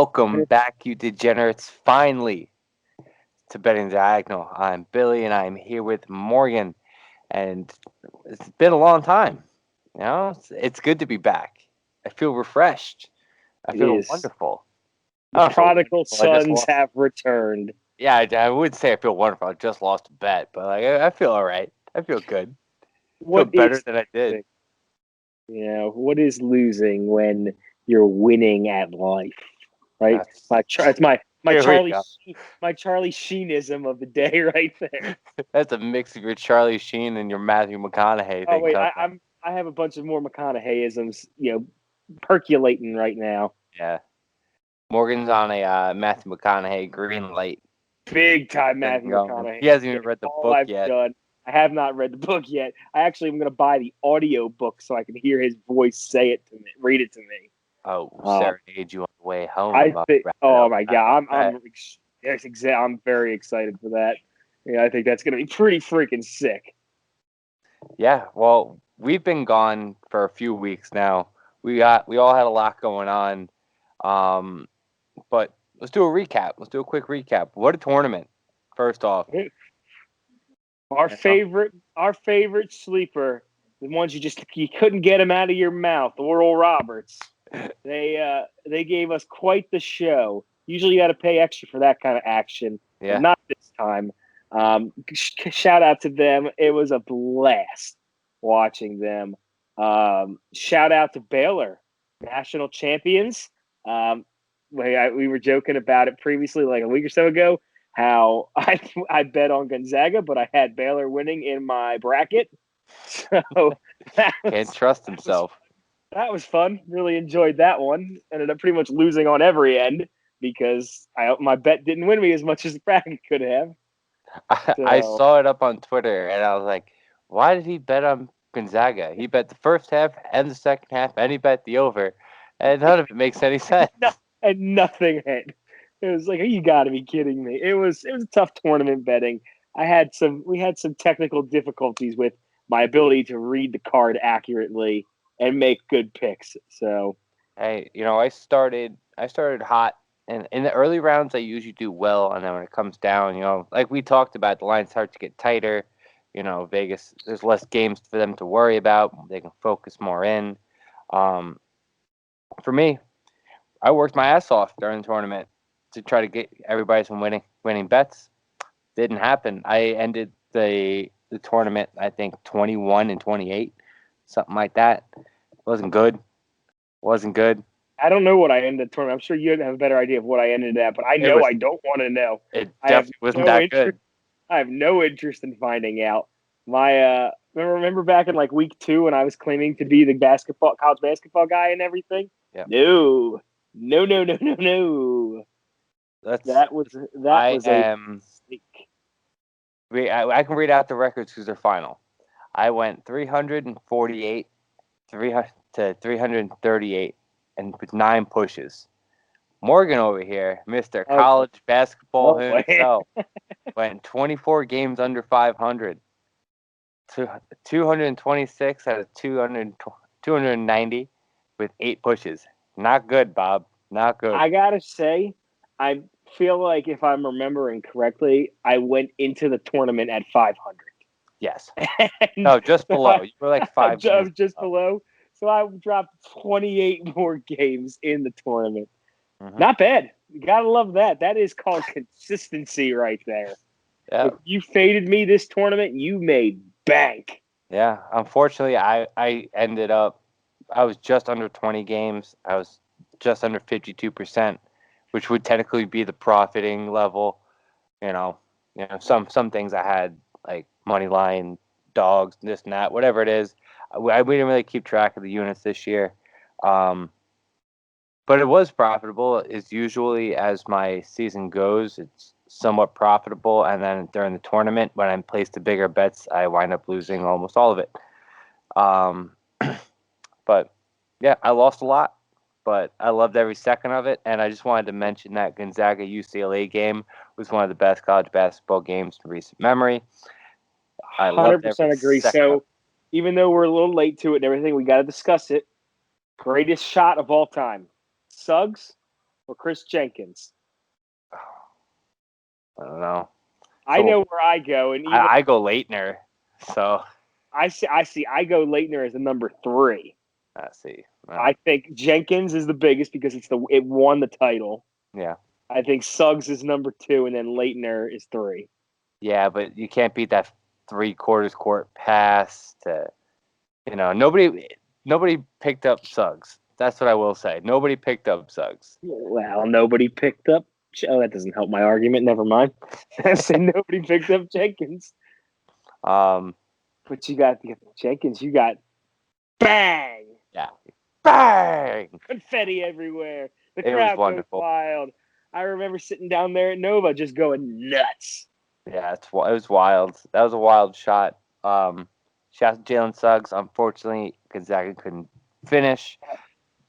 Welcome back, you degenerates, finally to Betting Diagonal. I'm Billy, and I'm here with Morgan, and it's been a long time. It's good to be back. I feel refreshed. I It feel is. wonderful. The I don't feel prodigal wonderful. I just sons lost. have returned. Yeah, I would say I feel wonderful. I just lost a bet, but I feel all right. I feel good. I feel What better is than I did. losing? What is losing when you're winning at life, right? That's, It's my here we go. My Charlie Sheenism of the day right there. That's a mix of your Charlie Sheen and your Matthew McConaughey Oh thing wait, coming up. I have a bunch of more McConaugheyisms, percolating right now. Yeah. Morgan's on a Matthew McConaughey green light Big time thing Matthew going. McConaughey. He hasn't even That's read the all book I've yet. done. I have not read the book yet. I actually am going to buy the audio book so I can hear his voice say it to me, read it to me. Oh, Um, serenade you on the way home. I think. Wrap it Oh up. my god, I'm very excited for that. Yeah, I think that's going to be pretty freaking sick. Yeah, well, we've been gone for a few weeks now. We all had a lot going on. But let's do a recap. Let's do a quick recap. What a tournament. First off. Our favorite sleeper, the ones you couldn't get him out of your mouth, Oral Roberts. They gave us quite the show. Usually, you got to pay extra for that kind of action, but Yeah. not this time. Shout out to them. It was a blast watching them. Shout out to Baylor, national champions. We were joking about it previously, like a week or so ago, how I bet on Gonzaga, but I had Baylor winning in my bracket. So Can't trust himself. that was fun. Really enjoyed that one. Ended up pretty much losing on every end because my bet didn't win me as much as the bracket could have. I So saw it up on Twitter and I was like, why did he bet on Gonzaga? He bet the first half and the second half, and he bet the over. And none of it makes any sense. and nothing hit. It was like, you got to be kidding me. It was a tough tournament betting. We had some technical difficulties with my ability to read the card accurately and make good picks. So Hey, I started hot, and in the early rounds I usually do well, and then when it comes down, like we talked about, the lines start to get tighter. Vegas, there's less games for them to worry about. They can focus more in. Um, for me, I worked my ass off during the tournament to try to get everybody some winning bets. Didn't happen. I ended the tournament, I think, 21-28, something like that. Wasn't good. Wasn't good. I don't know what I ended the tournament. I'm sure you have a better idea of what I ended at, but I It know was. I don't want to know. It I have definitely wasn't no that interest. good. I have no interest in finding out. Remember back in like week 2 when I was claiming to be the college basketball guy and everything? Yeah. No, no, no, no, no, no. That's. That I was a am. mistake. I can read out the records because they're final. I went 348, 300 to 338, and with 9 pushes. Morgan over here, Mr. Oh, College Basketball boy. himself, went 24 games under 500. 226 out of 290 with 8 pushes. Not good, Bob. Not good. I gotta say, I feel like if I'm remembering correctly, I went into the tournament at 500. Yes. And No, just so below. You were like I 5 games. was just below. So I dropped 28 more games in the tournament. Mm-hmm. Not bad. You gotta love that. That is called consistency right there. Yeah. If you faded me this tournament, you made bank. Yeah. Unfortunately, I ended up. I was just under 20 games. I was just under 52%, which would technically be the profiting level. Some things I had like money line, dogs, this and that, whatever it is. We didn't really keep track of the units this year, but it was profitable. As usually as my season goes, it's somewhat profitable, and then during the tournament, when I placed the bigger bets, I wind up losing almost all of it. Um, but yeah, I lost a lot, but I loved every second of it. And I just wanted to mention that Gonzaga UCLA game was one of the best college basketball games in recent memory. I loved every 100% agree. second of it. So even though we're a little late to it and everything, we got to discuss it. Greatest shot of all time. Suggs or Chris Jenkins? I don't know. I So know where I go, and even I go Leitner. So I go Leitner as the number 3. let's see. I think Jenkins is the biggest because it won the title. Yeah. I think Suggs is number 2, and then Leitner is 3. Yeah, but you can't beat that 3/4 court pass to nobody picked up Suggs. That's what I will say. Nobody picked up Suggs. Well, nobody picked up. Oh, that doesn't help my argument. Never mind. I say nobody picked up Jenkins. Um, But you got Jenkins. You got bang, yeah, bang! confetti everywhere. The It was crowd goes wonderful. wild. I remember sitting down there at Nova just going nuts. Yeah, it was wild. That was a wild shot. Shout out to Jalen Suggs. Unfortunately, Gonzaga couldn't finish.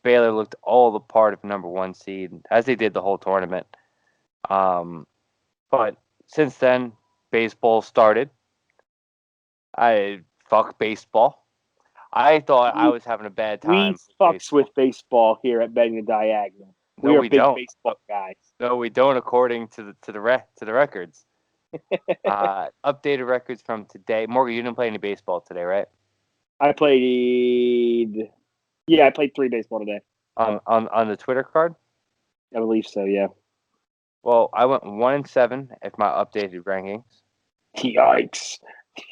Baylor looked all the part of number 1 seed, as they did the whole tournament. But since then, baseball started. I fuck baseball. I thought I We, was having a bad we time with fucks baseball. with baseball here at Betting the Diagonal. No, We are we big don't. baseball guys. No, we don't. According to the records, updated records from today. Morgan, you didn't play any baseball today, right? I played. Yeah, I played 3 baseball today. On the Twitter card. I believe so. Yeah. Well, I went 1-7 at my updated rankings. Yikes.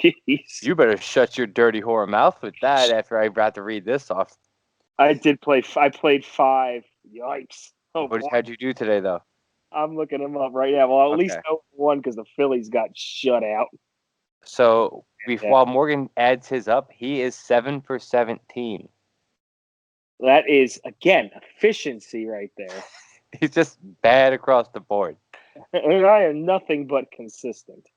Jeez. You better shut your dirty whore mouth with that after I got to read this off. I did play. I played 5. Yikes. Oh boy. How'd you do today, though? I'm looking them up right now. Well, at least Okay. 1 because the Phillies got shut out. So Yeah. while Morgan adds his up, he is 7 for 17. That is, again, efficiency right there. He's just bad across the board. And I am nothing but consistent.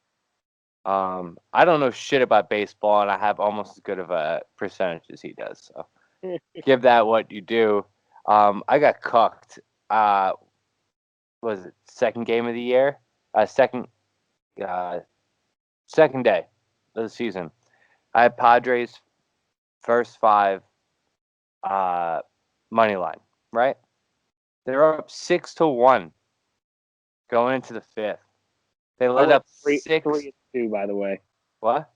I don't know shit about baseball, and I have almost as good of a percentage as he does. So give that what you do. I got cucked. Was it second game of the year? Second day of the season. I had Padres first 5 money line, right? They're up 6-1 going into the 5th. They I let went up 3 6. 3 and 2, by the way. What?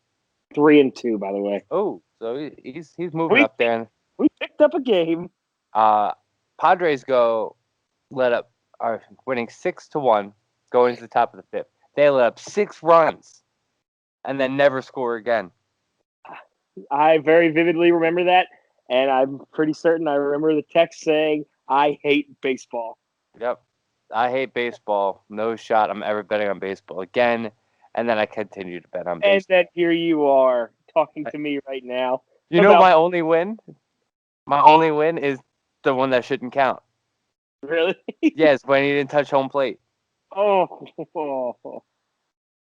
3 and 2, by the way. Oh, so he's moving We up there. we picked up a game. Padres are winning 6-1 going to the top of the 5th. They let up 6 runs and then never score again. I very vividly remember that, and I'm pretty certain I remember the text saying, "I hate baseball." Yep. I hate baseball. No shot I'm ever betting on baseball again. And then I continue to bet on And baseball. then here you are talking to me right now You know about my only win? My only win is the one that shouldn't count. really. Yes, when he didn't touch home plate. Oh,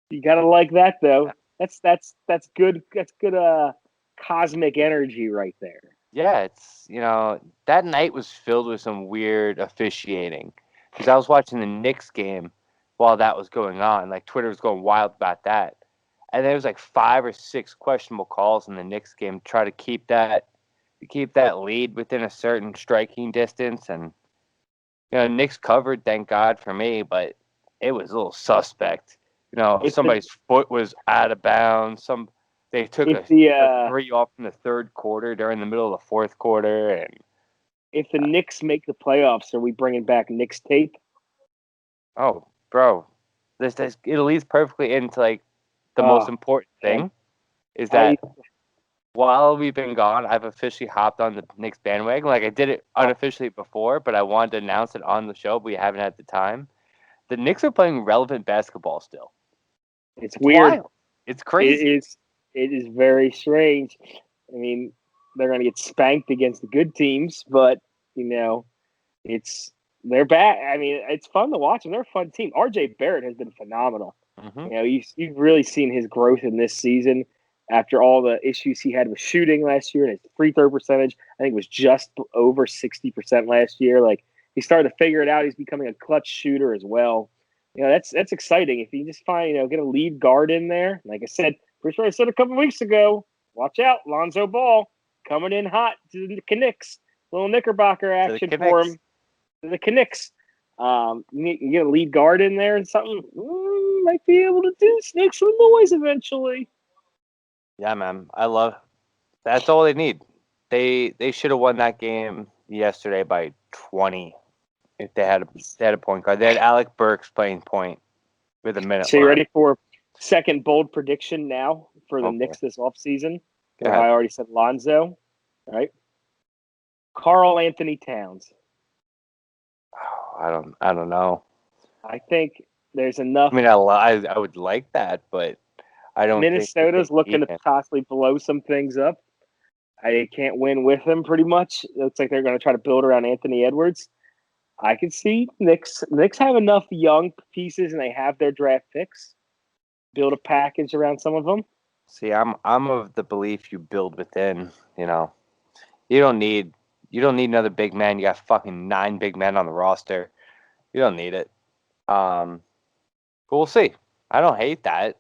you gotta like that though. That's good. That's good. Cosmic energy right there. Yeah, it's that night was filled with some weird officiating because I was watching the Knicks game while that was going on. Like Twitter was going wild about that, and there was like 5 or 6 questionable calls in the Knicks game to try to keep that lead within a certain striking distance. And Knicks covered, thank God for me, but it was a little suspect. If the Somebody's foot was out of bounds. They took if a the 3 off in the third quarter during the middle of the fourth quarter, and if the Knicks make the playoffs, are we bringing back Knicks tape? oh, bro, this it leads perfectly into like the most Oh important man, thing is I that while we've been gone, I've officially hopped on the Knicks bandwagon. Like I did it unofficially before, but I wanted to announce it on the show, but we haven't had the time. The Knicks are playing relevant basketball still. it's It's weird. wild. It's It crazy. is it is very strange. I mean, they're going to get spanked against the good teams, but you know, it's they're back. I mean, it's fun to watch, and they're a fun team. RJ Barrett has been phenomenal. Hmm. You've really seen his growth in this season after all the issues he had with shooting last year, and his free throw percentage I think was just over 60% last year. Like he started to figure it out. He's becoming a clutch shooter as well. That's exciting. If you just find get a lead guard in there, like I said, pretty sure I said a couple weeks ago. Watch out, Lonzo Ball coming in hot to the Knicks. Little Knickerbocker To the action for Knicks. him. The Knicks. You get a lead guard in there and something. Might be able to make some noise eventually. Yeah, man. I love. That's all they need. They should have won that game yesterday by 20 if they had a point guard. They had Alec Burks playing point with a minute So you left. ready for second bold prediction now for the Okay, Knicks this offseason? go I ahead. already said Lonzo, right? Carl Anthony Towns. I don't know. I think there's enough. I mean, I would like that, but I don't think that they Minnesota's looking need to him. possibly blow some things up. I can't win with him pretty much. It looks like they're going to try to build around Anthony Edwards. I can see Knicks have enough young pieces and they have their draft picks. Build a package around some of them. See, I'm of the belief you build within. You know, you don't need another big man. You got fucking 9 big men on the roster. You don't need it. But we'll see. I don't hate that.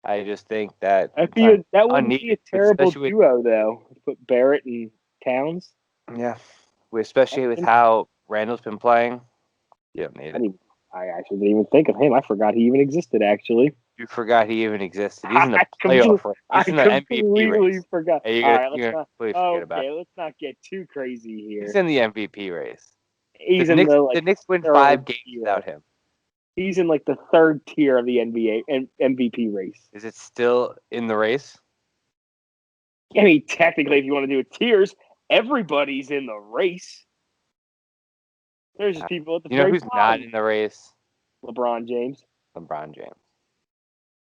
I just think that it's That wouldn't be unneeded, a terrible especially with duo though. Put Barrett and Towns. yeah, especially with how Randall's been playing. You don't need it. I actually didn't even think of him. I forgot he even existed. Actually, You forgot he even existed. He's in the I, playoff compl- race. I He's in the MVP completely race. forgot. Hey, All right, you're gonna completely forget about it. let's not get too crazy He's here. in the MVP race. He's in the The Knicks win third 5 games tier. without him. He's in like the third tier of the NBA and MVP race. Is it still in the race? I mean, technically, if you want to do it tiers, everybody's in the race. There's just people at the You know very who's not bottom. in the race? LeBron James, LeBron James.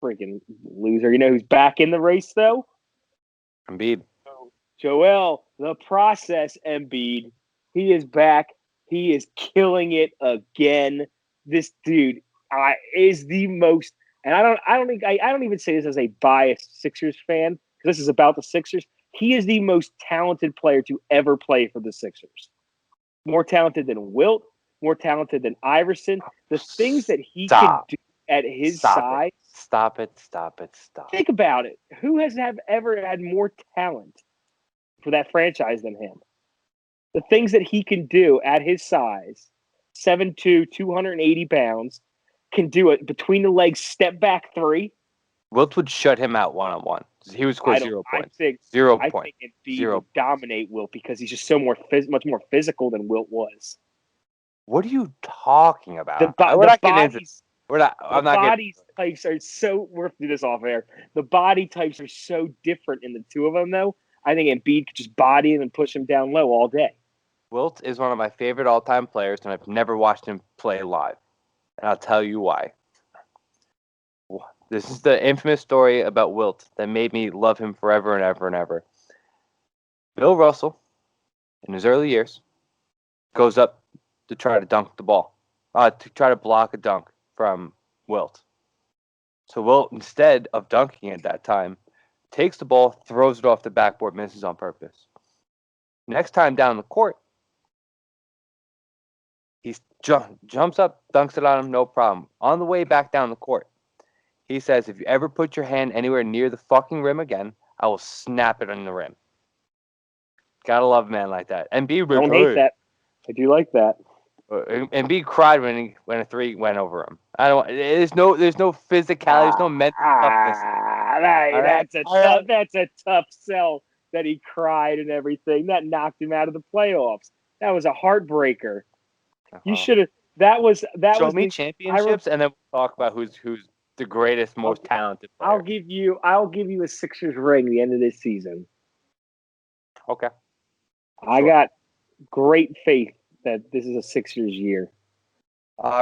freaking loser. You know who's back in the race though? Embiid. Joel, the process Embiid. He is back. He is killing it again. This dude is the most, and I don't even say this as a biased Sixers fan because this is about the Sixers. He is the most talented player to ever play for the Sixers. More talented than Wilt, more talented than Iverson. The things that he can Stop. do at his Stop it. size. Stop it. Stop it. Stop. Think about it. Who has ever had more talent for that franchise than him? The things that he can do at his size, 7'2", 280 pounds, can do it between the legs, step back three. Wilt would shut him out 1-on-1. He would score I don't. 0 I points. think. 0 I points. think Embiid 0 would dominate Wilt because he's just so much more physical than Wilt was. What are you talking The about? We're the not getting into. bodies We're not. the I'm not getting. body types are so. We're do this off air. The body types are so different in the two of them, though. I think Embiid could just body him and push him down low all day. Wilt is one of my favorite all-time players, and I've never watched him play live. And I'll tell you why. This is the infamous story about Wilt that made me love him forever and ever and ever. Bill Russell, in his early years, goes up to try to dunk the ball, to try to block a dunk from Wilt. So Wilt, instead of dunking at that time, takes the ball, throws it off the backboard, misses on purpose. Next time down the court, he jumps up, dunks it on him, no problem. On the way back down the court, he says, if you ever put your hand anywhere near the fucking rim again, I will snap it on the rim. Gotta love a man like that. And be Don't hate that. I do like that. And B cried when a 3 went over him. I don't. There's no physicality. There's no mental toughness. All right. That's a tough sell that he cried and everything. That knocked him out of the playoffs. That was a heartbreaker. You should have. That Show was me the. championships, and then we'll talk about who's the greatest, most talented player. I'll give you a Sixers ring the end of this season. Okay. I got great faith that this is a Sixers year.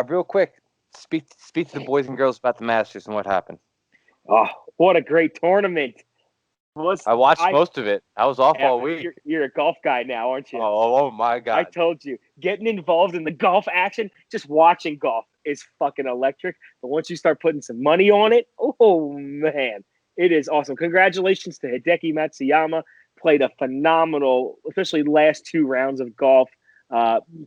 Real quick, speak to the boys and girls about the Masters and what happened. Oh, what a great tournament! I watched most of it. I was off all week. You're a golf guy now, aren't you? Oh my God! I told you, getting involved in the golf action, just watching golf is fucking electric. But once you start putting some money on it, oh man, it is awesome. Congratulations to Hideki Matsuyama. Played a phenomenal, especially last 2 rounds of golf.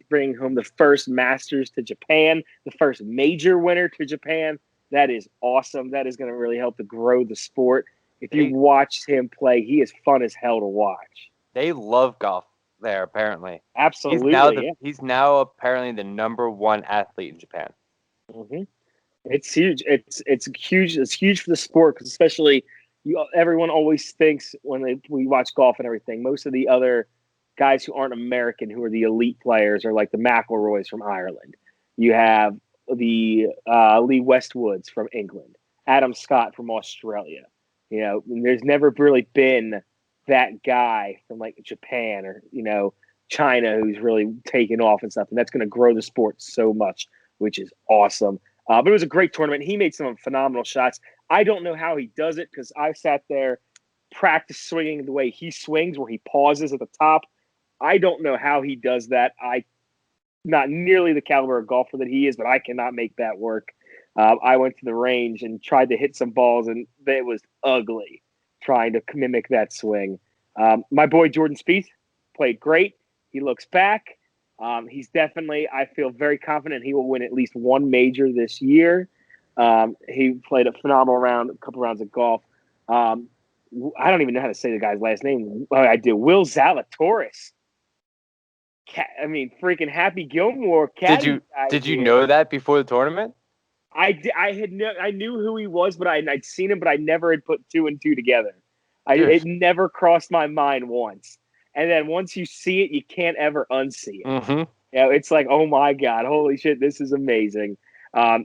Bringing home the first Masters to Japan, the first major winner to Japan. That is awesome. That is going to really help to grow the sport. If you watch him play, he is fun as hell to watch. They love golf. there. Apparently, Absolutely, yeah. he's now apparently the number one athlete in Japan. Hmm. It's huge. It's huge. It's huge for the sport because especially everyone always thinks when we watch golf and everything. Most of the other guys who aren't American, who are the elite players, are like the McIlroys from Ireland. You have the Lee Westwoods from England, Adam Scott from Australia. There's never really been that guy from like Japan or China who's really taken off and stuff, and that's going to grow the sport so much, which is awesome. But it was a great tournament. He made some phenomenal shots. I don't know how he does it because I sat there, practice swinging the way he swings, where he pauses at the top. I don't know how he does that. I not nearly the caliber of golfer that he is, but I cannot make that work. I went to the range and tried to hit some balls, and it was ugly trying to mimic that swing. My boy Jordan Spieth played great. He looks back. He's definitely, I feel very confident he will win at least one major this year. He played a phenomenal round, a couple rounds of golf. I don't even know how to say the guy's last name. Oh, I do. Will Zalatoris. I mean, freaking Happy Gilmore caddy guy Did you here. know that before the tournament? I knew who he was, but I'd seen him, but I never had put two and two together. Dude. It never crossed my mind once. And then once you see it, you can't ever unsee it. Mm-hmm. It's like, oh my God, holy shit, this is amazing.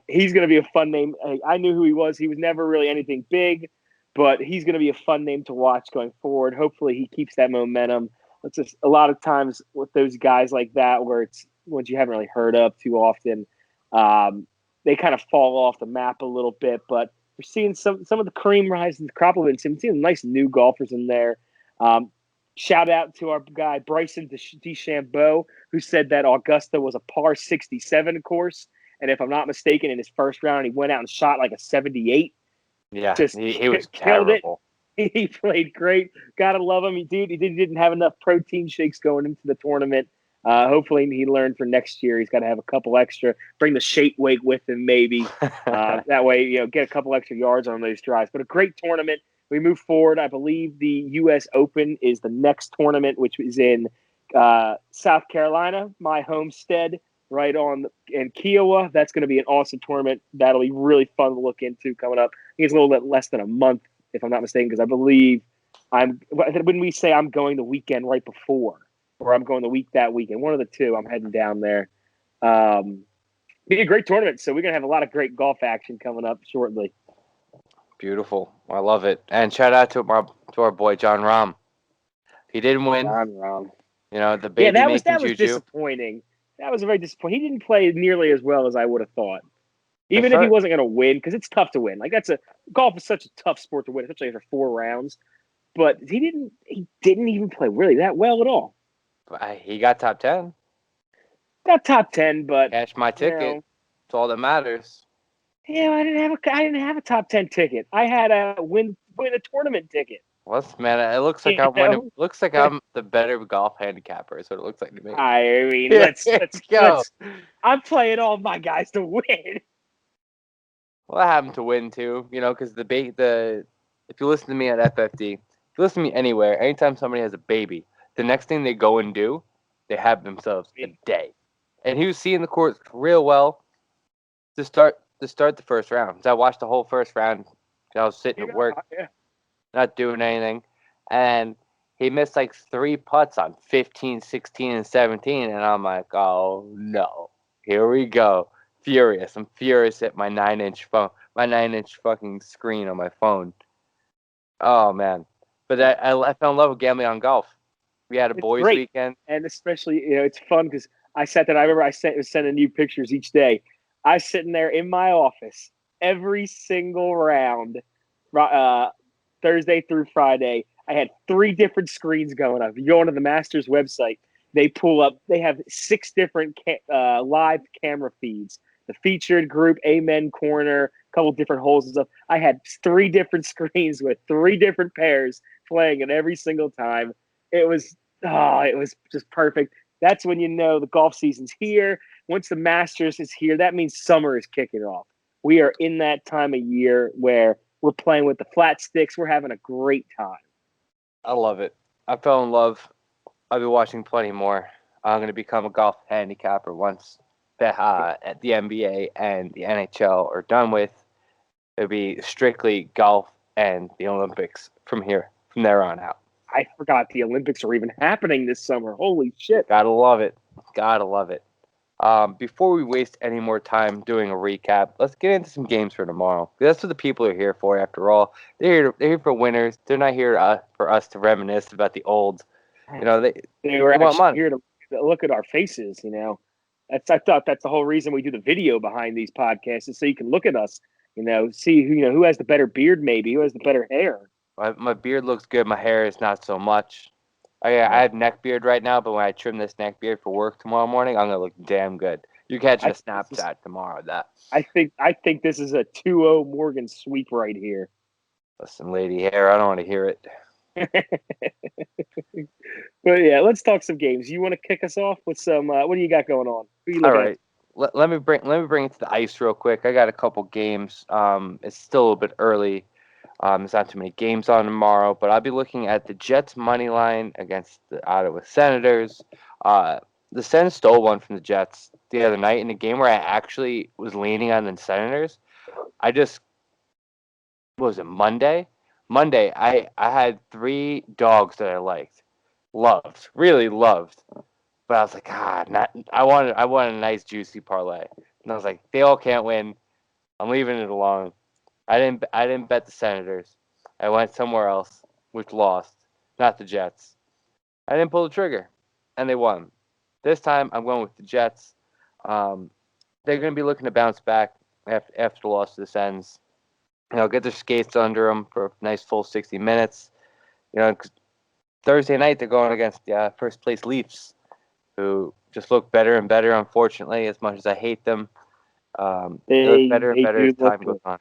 He's going to be a fun name. I knew who he was. He was never really anything big, but he's going to be a fun name to watch going forward. Hopefully, he keeps that momentum. It's just a lot of times with those guys like that, where it's ones you haven't really heard of too often, they kind of fall off the map a little bit. But we're seeing some of the cream rise in the crop of it. Seeing nice new golfers in there. Shout out to our guy Bryson DeChambeau, who said that Augusta was a par 67 course. And if I'm not mistaken, in his first round, he went out and shot like a 78. Yeah, Just he was killed it. terrible. He played great. Gotta love him. He didn't have enough protein shakes going into the tournament. Hopefully, he learned for next year. He's got to have a couple extra. Bring the shape weight with him, maybe. That way, get a couple extra yards on those drives. But a great tournament. We move forward. I believe the U.S. Open is the next tournament, which is in South Carolina, my homestead, right on in Kiowa. That's going to be an awesome tournament. That'll be really fun to look into coming up. I think it's a little bit less than a month, if I'm not mistaken, because I believe when we say I'm going the weekend right before, or I'm going the week that weekend, one of the two, I'm heading down there. Be a great tournament. So we're going to have a lot of great golf action coming up shortly. Beautiful. I love it. And shout out to our boy John Rahm. He didn't win. John Rahm. The Yeah, baby that was making juju. disappointing. That was very disappointing. He didn't play nearly as well as I would have thought. The Even if he first, wasn't going to win, because it's tough to win. Like golf is such a tough sport to win, especially after 4 rounds. But he didn't even play really that well at all. he got top 10. Got top 10, but Cashed my ticket. That's all that matters. I didn't have a top 10 ticket. I had a win a tournament ticket. Well, man, it looks like I'm winning. Looks like I'm the better golf handicapper. Is what it looks like to me. I mean, Here we go. I'm playing all my guys to win. Well, I happen to win too. Because if you listen to me at FFD, if you listen to me anywhere, anytime somebody has a baby, the next thing they go and do, they have themselves a day. And he was seeing the course real well to start the first round. So I watched the whole first round. I was sitting at work, not doing anything, and he missed like 3 putts on 15, 16, and 17, and I'm like, oh no, here we go. Furious. I'm furious at my 9-inch phone, my 9-inch fucking screen on my phone. Oh man, but I fell in love with gambling on golf. We had a boys' weekend, and especially it's fun because I sat there. I remember I was sending you pictures each day. I was sitting there in my office every single round, Thursday through Friday. I had 3 different screens going up. You go onto the Masters website, they pull up. They have 6 different live camera feeds. The featured group, Amen Corner, a couple different holes and stuff. I had 3 different screens with 3 different pairs playing it every single time. It was just perfect. That's when you know the golf season's here. Once the Masters is here, that means summer is kicking off. We are in that time of year where we're playing with the flat sticks. We're having a great time. I love it. I fell in love I'll be watching plenty more. I'm going to become a golf handicapper once at the NBA and the NHL are done with. It'll be strictly golf and the Olympics from there on out. I forgot the Olympics are even happening this summer. Holy shit. Gotta love it. Gotta love it. Before we waste any more time doing a recap, let's get into some games for tomorrow. That's what the people are here for, after all. They're here for winners. They're not here for us to reminisce about the old. You know, They were they want actually money. here to look at our faces, you know. I thought that's the whole reason we do the video behind these podcasts is so you can look at us, you know, see who has the better beard, maybe who has the better hair. My beard looks good. My hair is not so much. I Yeah. have neck beard right now, but when I trim this neck beard for work tomorrow morning, I'm gonna look damn good. You're catching I a Snapchat tomorrow of that. I think this is a 2-0 Morgan sweep right here. Listen, lady hair, I don't want to hear it. But yeah, let's talk some games. You want to kick us off with some? What do you got going on? Who are you All looking at? right. Let me bring it to the ice real quick. I got a couple games. It's still a little bit early. There's not too many games on tomorrow, but I'll be looking at the Jets money line against the Ottawa Senators. Uh, the Sens stole one from the Jets the other night in a game where I actually was leaning on the Senators. I just what was it Monday? Monday, I had three dogs that I loved, really loved. But I was like, not. I wanted a nice juicy parlay, and I was like, they all can't win. I'm leaving it alone. I didn't bet the Senators. I went somewhere else, which lost, not the Jets. I didn't pull the trigger, and they won. This time I'm going with the Jets. Um, they're going to be looking to bounce back after the loss to the Sens. Get their skates under them for a nice full 60 minutes. 'Cause Thursday night they're going against the first place Leafs, who just look better and better. Unfortunately, as much as I hate them, they look better and They better do as look time goes good. on.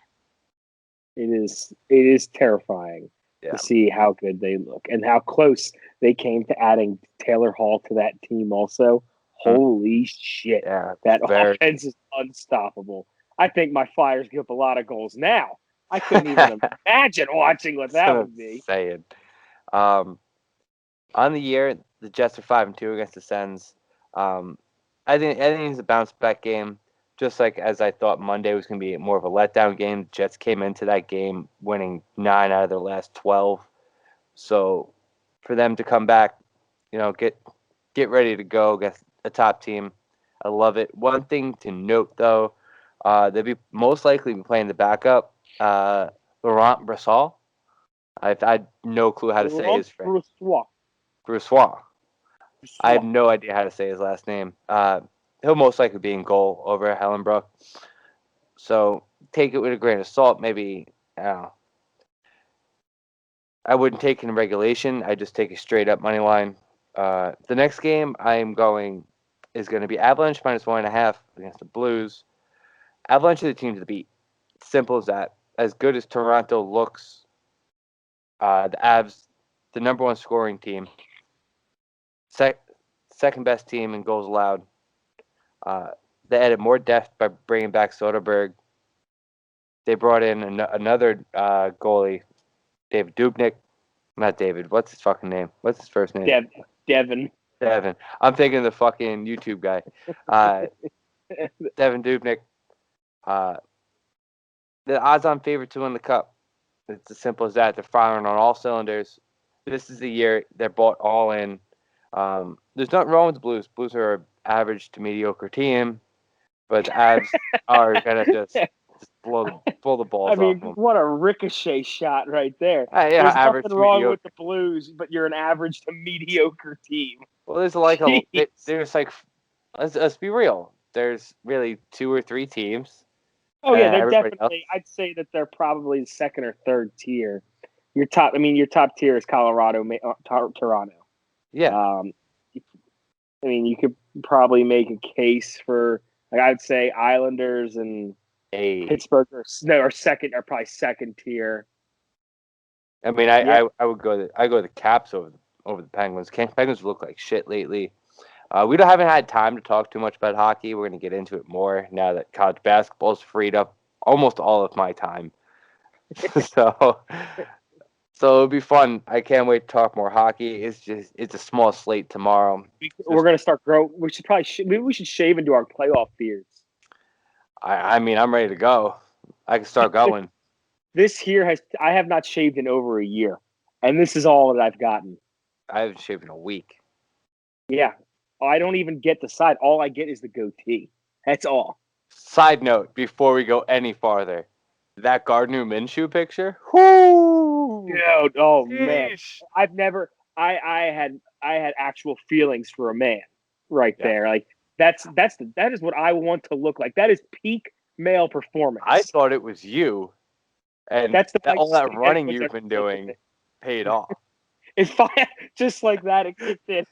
It is terrifying to Yeah. see how good they look and how close they came to adding Taylor Hall to that team. Also, Mm. holy shit, Yeah, that very. offense is unstoppable. I think my Flyers give up a lot of goals now. I couldn't even imagine watching what That's what that I'm would be. saying. Um, on the year, the Jets are 5-2 against the Sens. Um, I think it's a bounce back game. Just like as I thought Monday was going to be more of a letdown game. The Jets came into that game winning 9 out of their last 12. So for them to come back, get ready to go against a top team. I love it. One thing to note though, they'll be most likely be playing the backup, Laurent Brasol. I had no clue how to say Laurent his French. Brossois. Brassois. I have no idea how to say his last name. He'll most likely be in goal over at Hellenbrook. So take it with a grain of salt. Maybe I don't know. I wouldn't take it in regulation. I just take a straight up money line. The next game I'm going is going to be Avalanche -1.5 against the Blues. Avalanche are the team to beat. Simple as that. As good as Toronto looks, the Avs, the number one scoring team, sec- second best team in goals allowed. Uh, they added more depth by bringing back Soderberg. They brought in another goalie, David Dubnik. Not David. What's his fucking name? What's his first name? Devin. Devin. I'm thinking the fucking YouTube guy. Uh, Devin Dubnik. Uh, the odds-on favorite to win the cup. It's as simple as that. They're firing on all cylinders. This is the year they're bought all in. There's nothing wrong with the Blues. Blues are an average to mediocre team, but the Avs are gonna just blow the I balls off mean, them. what a ricochet shot right there. Yeah, There's average nothing to wrong with the mediocre. Blues, but you're an average to mediocre team. Well, there's like Jeez. there's like let's be real. There's really two or three teams, Oh yeah, and they're everybody definitely. else. I'd say that they're probably second or third tier. Your top. I mean, your top tier is Colorado, Toronto. Yeah, Um, I mean, you could probably make a case for. Like, I'd say Islanders and a. Pittsburgh are second. Are probably second tier. I mean, Yeah. I would go the Caps over the Penguins. Penguins look like shit lately. We don't haven't had time to talk too much about hockey. We're going to get into it more now that college basketball's freed up almost all of my time. so So it'll be fun. I can't wait to talk more hockey. It's a small slate tomorrow. We're gonna start growing. We should probably maybe we should shave into our playoff beards. I mean I'm ready to go. I can start going. This here has I have not shaved in over a year, and this is all that I've gotten. I haven't shaved in a week. Yeah, I don't even get the side. All I get is the goatee. That's all. Side note, before we go any farther, that Gardner Minshew picture. Whoo! Dude, oh man, Sheesh. I've never. I had actual feelings for a man right Yeah, there. Like that is what I want to look like. That is peak male I performance. thought it was you, and That's the all nicest that thing running anyone's you've ever been said to me. doing paid off. If I just like that, it kicked in.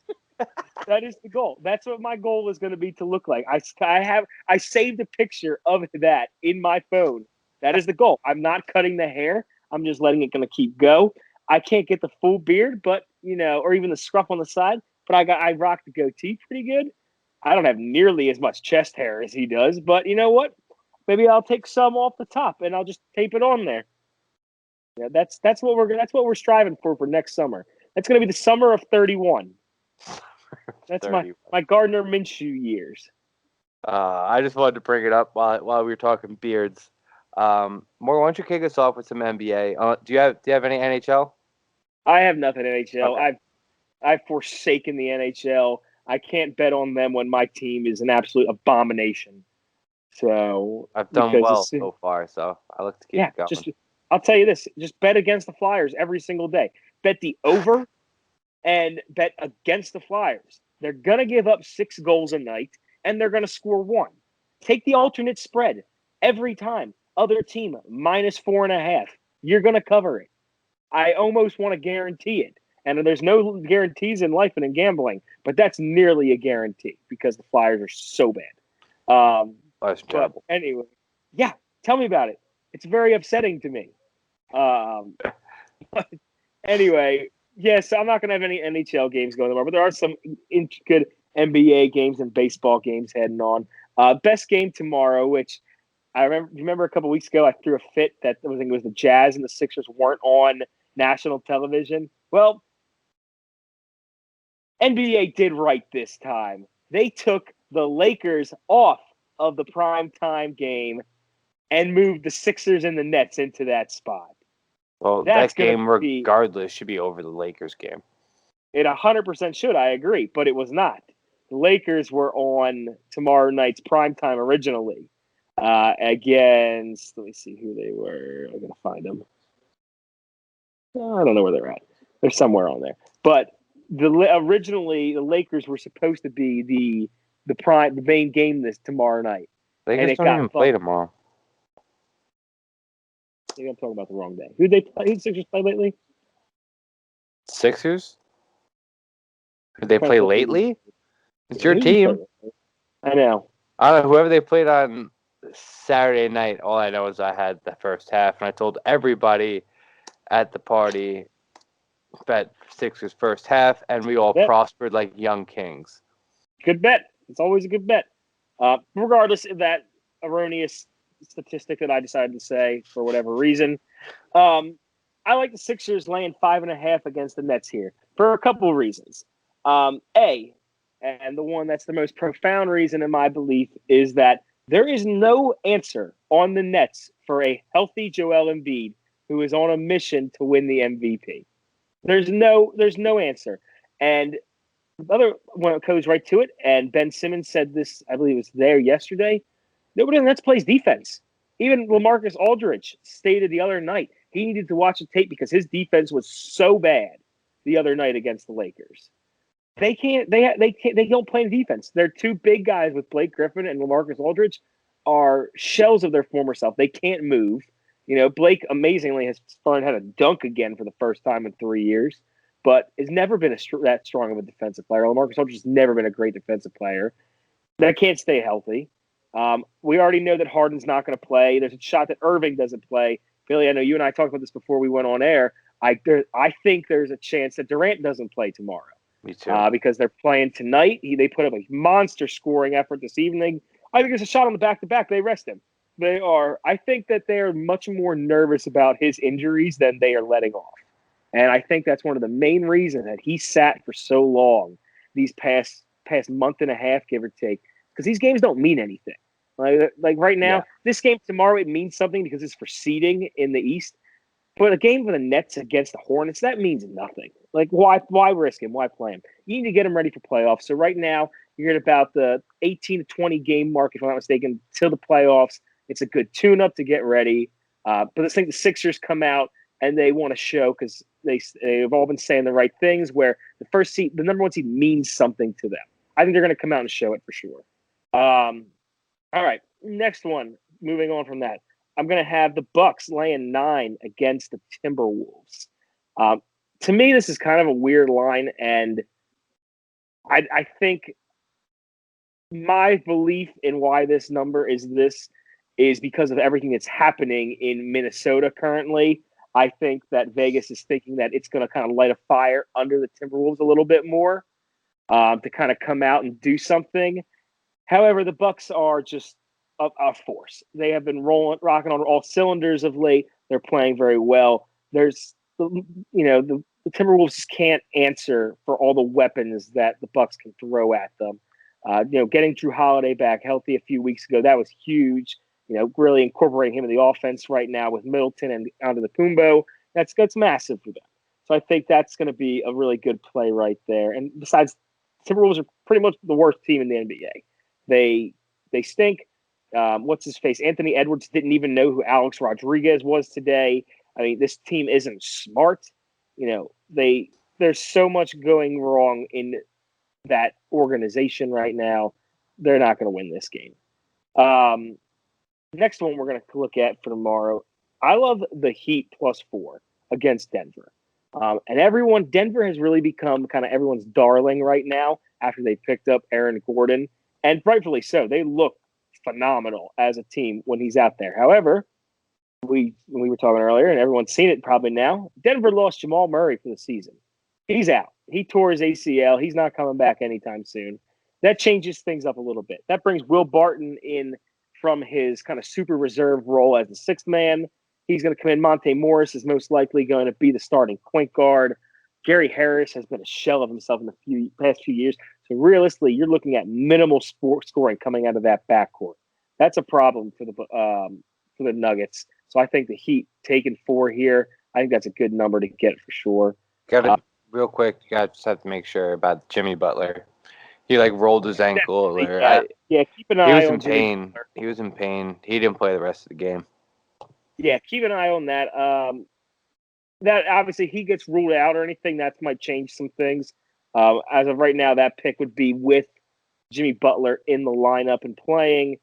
That is the goal. That's what my goal is going to be to look like. I saved a picture of that in my phone. That is the goal. I'm not cutting the hair. I'm just letting it going to keep go. I can't get the full beard, but or even the scruff on the side. But I rock the goatee pretty good. I don't have nearly as much chest hair as he does, but you know what? Maybe I'll take some off the top and I'll just tape it on there. Yeah, that's what we're striving for next summer. That's going to be the summer of 31. That's my 30. my Gardner Minshew years. I just wanted to bring it up while we were talking beards. More, why don't you kick us off with some NBA? Do you have any NHL? I have nothing NHL. Okay, I've forsaken the NHL. I can't bet on them when my team is an absolute abomination. So I've done because well it's so far, so I look to keep yeah, it going. just I'll tell you this: just bet against the Flyers every single day. Bet the over and bet against the Flyers. They're gonna give up 6 goals a night, and they're gonna score one. Take the alternate spread every time. Other team -4.5. You're gonna cover it. I almost want to guarantee it. And there's no guarantees in life and in gambling, but that's nearly a guarantee because the Flyers are so bad. That's But terrible. anyway, yeah, tell me about it. It's very upsetting to me. Um, anyway, yes, I'm not going to have any NHL games going tomorrow, but there are some good NBA games and baseball games heading on. Best game tomorrow, which I remember a couple weeks ago, I threw a fit that I think it was the Jazz and the Sixers weren't on national television. Well, NBA did right this time. They took the Lakers off of the prime time game and moved the Sixers and the Nets into that spot. Well, That's that going to game, be regardless, should be over the Lakers game. it 100% should, I agree, but it was not. The Lakers were on tomorrow night's primetime originally against, let me see who they were. I'm going to find them. I don't know where they're at. They're somewhere on there. But originally the Lakers were supposed to be the main game this tomorrow night, and Lakers it don't got even play bumped. tomorrow. Maybe I'm talking about the wrong day. Who they play? Who the Sixers play lately? Sixers? Did they I'm trying to play pull up who lately? It's your who they play. team. I know. I don't know. Whoever they played on Saturday night, all I know is I had the first half, and I told everybody at the party bet Sixers first half, and we all Bet. prospered like young kings. Good bet. It's always a good bet. Regardless of that erroneous statistic that I decided to say for whatever reason, um, I like the Sixers laying 5.5 against the Nets here for a couple of reasons. A, and the one that's the most profound reason in my belief is that there is no answer on the Nets for a healthy Joel Embiid who is on a mission to win the MVP. There's no answer. And the other one goes right to it, and Ben Simmons said this, I believe it was there yesterday. Nobody on the Nets plays defense. Even LaMarcus Aldridge stated the other night he needed to watch the tape because his defense was so bad the other night against the Lakers. They can't. They can't. They don't play defense. They're two big guys with Blake Griffin and LaMarcus Aldridge are shells of their former self. They can't move. Blake amazingly has learned how to dunk again for the first time in 3 years, but has never been that strong of a defensive player. LaMarcus Aldridge has never been a great defensive player. That can't stay healthy. We already know that Harden's not going to play. There's a shot that Irving doesn't play. Billy, I know you and I talked about this before we went on air. I think there's a chance that Durant doesn't play tomorrow Me too. because they're playing tonight. They put up a monster scoring effort this evening. I think there's a shot on the back-to-back. They rest him. They are. I think that they're much more nervous about his injuries than they are letting off. And I think that's one of the main reasons that he sat for so long these past month and a half, give or take, because these games don't mean anything. Like right Yeah. now, this game tomorrow, it means something because it's for seeding in the East. But a game for the Nets against the Hornets, that means nothing. Like, why risk him? Why play him? You need to get him ready for playoffs. So right now, you're at about the 18 to 20 game mark, if I'm not mistaken, till the playoffs. It's a good tune-up to get ready. But I think the Sixers come out and they want to show because they've all been saying the right things. Where the number one seed, means something to them. I think they're going to come out and show it for sure. All right, next one. Moving on from that, I'm going to have the Bucks laying 9 against the Timberwolves. Um, to me, this is kind of a weird line, and I think my belief in why this number is because of everything that's happening in Minnesota currently. I think that Vegas is thinking that it's going to kind of light a fire under the Timberwolves a little bit more to kind of come out and do something. However, the Bucks are just a force. They have been rocking on all cylinders of late. They're playing very well. The Timberwolves just can't answer for all the weapons that the Bucks can throw at them. Getting Drew Holiday back healthy a few weeks ago, that was huge. Really incorporating him in the offense right now with Middleton and onto the Pumbo, that's massive for them. So I think that's going to be a really good play right there. And besides, Timberwolves are pretty much the worst team in the NBA. They stink. What's his face? Anthony Edwards didn't even know who Alex Rodriguez was today. I mean, this team isn't smart. There's so much going wrong in that organization right now. They're not going to win this game. Next one we're going to look at for tomorrow. I love the Heat +4 against Denver. And Denver has really become kind of everyone's darling right now after they picked up Aaron Gordon. And rightfully so. They look phenomenal as a team when he's out there. However, we were talking earlier, and everyone's seen it probably now. Denver lost Jamal Murray for the season. He's out. He tore his ACL. He's not coming back anytime soon. That changes things up a little bit. That brings Will Barton in from his kind of super reserve role as the sixth man. He's going to come in. Monte Morris is most likely going to be the starting point guard. Gary Harris has been a shell of himself in the past few years. So realistically, you're looking at minimal scoring coming out of that backcourt. That's a problem for the Nuggets. So I think the Heat taking 4 here. I think that's a good number to get for sure. Got it. Real quick, you guys just have to make sure about Jimmy Butler. He rolled his ankle. Keep an He eye was on in Jimmy pain. Butler. He was in pain. He didn't play the rest of the game. Yeah, keep an eye on that. That obviously he gets ruled out or anything, that might change some things. As of right now, that pick would be with Jimmy Butler in the lineup and playing.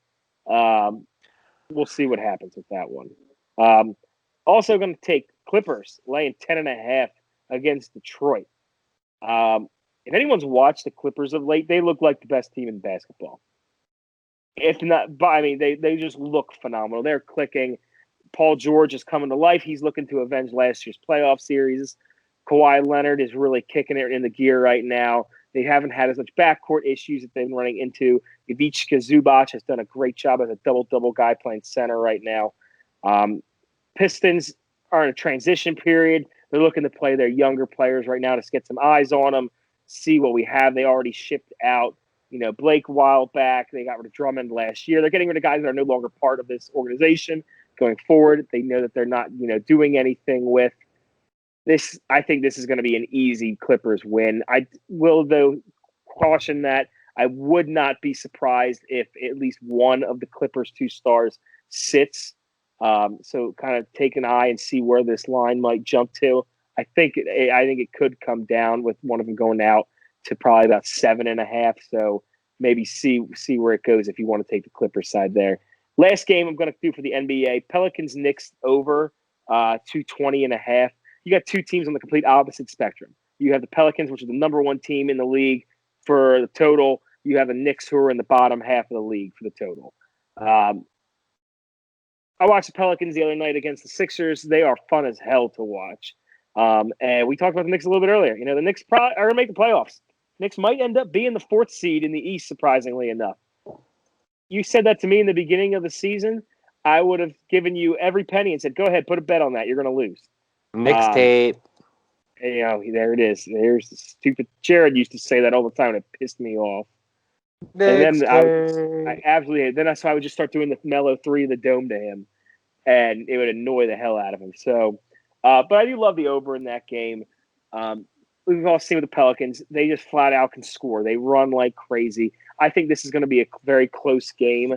We'll see what happens with that one. Also going to take Clippers laying 10.5 against Detroit. If anyone's watched the Clippers of late, they look like the best team in basketball. If not, but I mean, they just look phenomenal. They're clicking. Paul George is coming to life. He's looking to avenge last year's playoff series. Kawhi Leonard is really kicking it in the gear right now. They haven't had as much backcourt issues that they've been running into. Ivica Zubac has done a great job as a double-double guy playing center right now. Pistons are in a transition period. They're looking to play their younger players right now to get some eyes on them, see what we have. They already shipped out, Blake a while back. They got rid of Drummond last year. They're getting rid of guys that are no longer part of this organization going forward. They know that they're not, doing anything with this. I think this is going to be an easy Clippers win. I will, though, caution that I would not be surprised if at least one of the Clippers 2 stars sits. So kind of take an eye and see where this line might jump to. I think it could come down with one of them going out to probably about 7.5. So maybe see where it goes if you want to take the Clippers side there. Last game I'm going to do for the NBA, Pelicans Knicks over 220.5. You got 2 teams on the complete opposite spectrum. You have the Pelicans, which is the number 1 team in the league for the total. You have the Knicks, who are in the bottom half of the league for the total. I watched the Pelicans the other night against the Sixers. They are fun as hell to watch. And we talked about the Knicks a little bit earlier. The Knicks are going to make the playoffs. Knicks might end up being the 4th seed in the East, surprisingly enough. You said that to me in the beginning of the season. I would have given you every penny and said, go ahead, put a bet on that. You're going to lose. Mixtape. There it is. There's the stupid Jared used to say that all the time, and it pissed me off. And then I Nixon. absolutely then that's why I would just start doing the mellow three of the dome to him, and it would annoy the hell out of him. So, but I do love the over in that game. Um, we've all seen with the Pelicans; they just flat out can score. They run like crazy. I think this is going to be a very close game.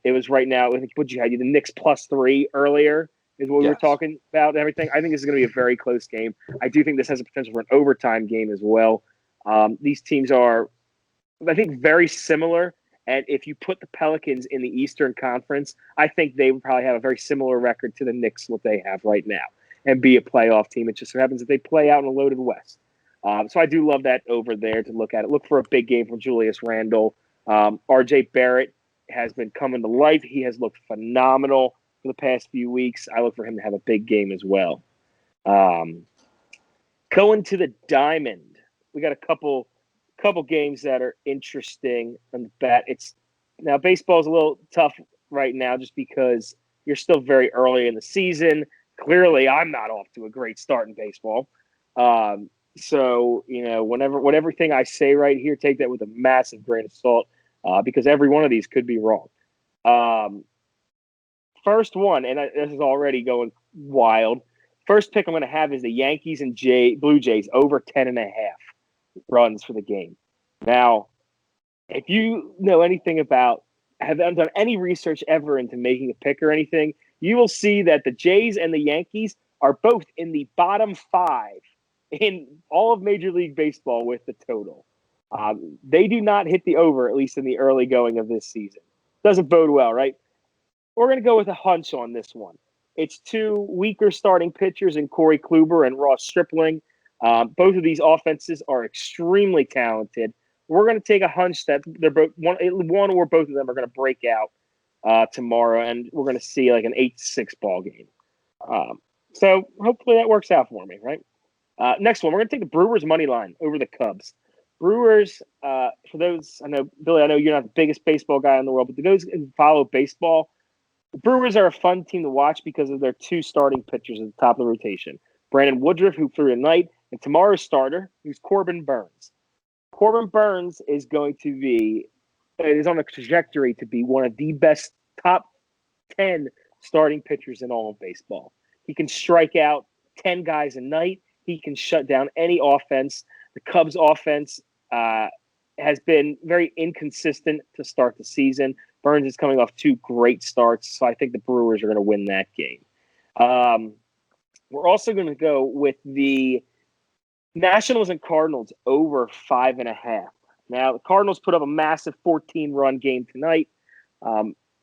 It was right now. I think what you had, the Knicks +3 earlier is what we were Yes. talking about and everything. I think this is going to be a very close game. I do think this has a potential for an overtime game as well. These teams are, I think, very similar. And if you put the Pelicans in the Eastern Conference, I think they would probably have a very similar record to the Knicks, what they have right now, and be a playoff team. It just so happens that they play out in a loaded West. So I do love that over there to look at it. Look for a big game from Julius Randle. RJ Barrett has been coming to life. He has looked phenomenal for the past few weeks. I look for him to have a big game as well. Um, Going to the Diamond, we got a couple games that are interesting on the bat. It's now baseball is a little tough right now just because you're still very early in the season. Clearly, I'm not off to a great start in baseball. So when everything I say right here, take that with a massive grain of salt because every one of these could be wrong. Um, First one, and this is already going wild. First pick I'm going to have is the Yankees and Blue Jays over 10.5 runs for the game. Now, if you know anything about, have done any research ever into making a pick or anything, you will see that the Jays and the Yankees are both in the bottom five in all of Major League Baseball with the total. They do not hit the over, at least in the early going of this season. Doesn't bode well, right? We're going to go with a hunch on this one. It's two weaker starting pitchers in Corey Kluber and Ross Stripling. Both of these offenses are extremely talented. We're going to take a hunch that they're both one or both of them are going to break out tomorrow, and we're going to see like an 8-6 ball game. So hopefully that works out for me, right? Next one, we're going to take the Brewers money line over the Cubs. Brewers, for those, I know, Billy, I know you're not the biggest baseball guy in the world, but to those who follow baseball, the Brewers are a fun team to watch because of their two starting pitchers at the top of the rotation. Brandon Woodruff, who threw tonight, and tomorrow's starter, who's Corbin Burns. Corbin Burns is on a trajectory to be one of the best top 10 starting pitchers in all of baseball. He can strike out 10 guys a night. He can shut down any offense. The Cubs offense has been very inconsistent to start the season. Burns is coming off two great starts, so I think the Brewers are going to win that game. We're also going to go with the Nationals and Cardinals over 5.5. Now, the Cardinals put up a massive 14-run game tonight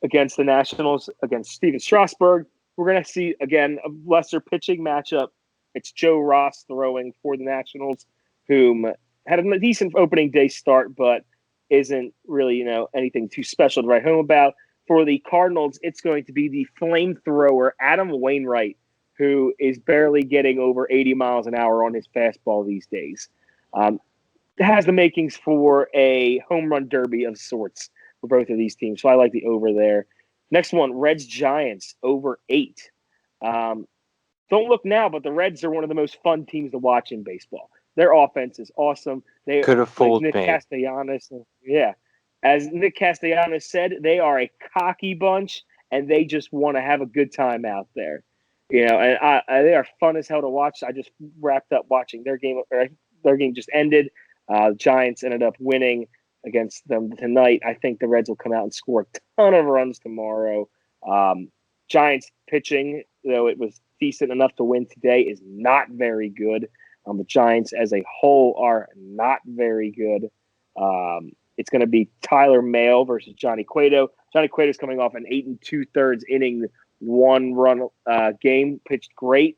against the Nationals, against Steven Strasburg. We're going to see, again, a lesser pitching matchup. It's Joe Ross throwing for the Nationals, whom had a decent opening day start, but isn't really, anything too special to write home about. For the Cardinals, it's going to be the flamethrower, Adam Wainwright, who is barely getting over 80 miles an hour on his fastball these days. It has the makings for a home run derby of sorts for both of these teams. So I like the over there. Next one, Reds Giants over 8. Don't look now, but the Reds are one of the most fun teams to watch in baseball. Their offense is awesome. They Could have like fooled Nick me. Castellanos. Yeah, as Nick Castellanos said, they are a cocky bunch, and they just want to have a good time out there. And they are fun as hell to watch. I just wrapped up watching their game. Their game just ended. Giants ended up winning against them tonight. I think the Reds will come out and score a ton of runs tomorrow. Giants pitching, though it was decent enough to win today, is not very good. The Giants as a whole are not very good. It's going to be Tyler Mahle versus Johnny Cueto. Johnny Cueto is coming off an 8 2/3 inning, 1-run game, pitched great.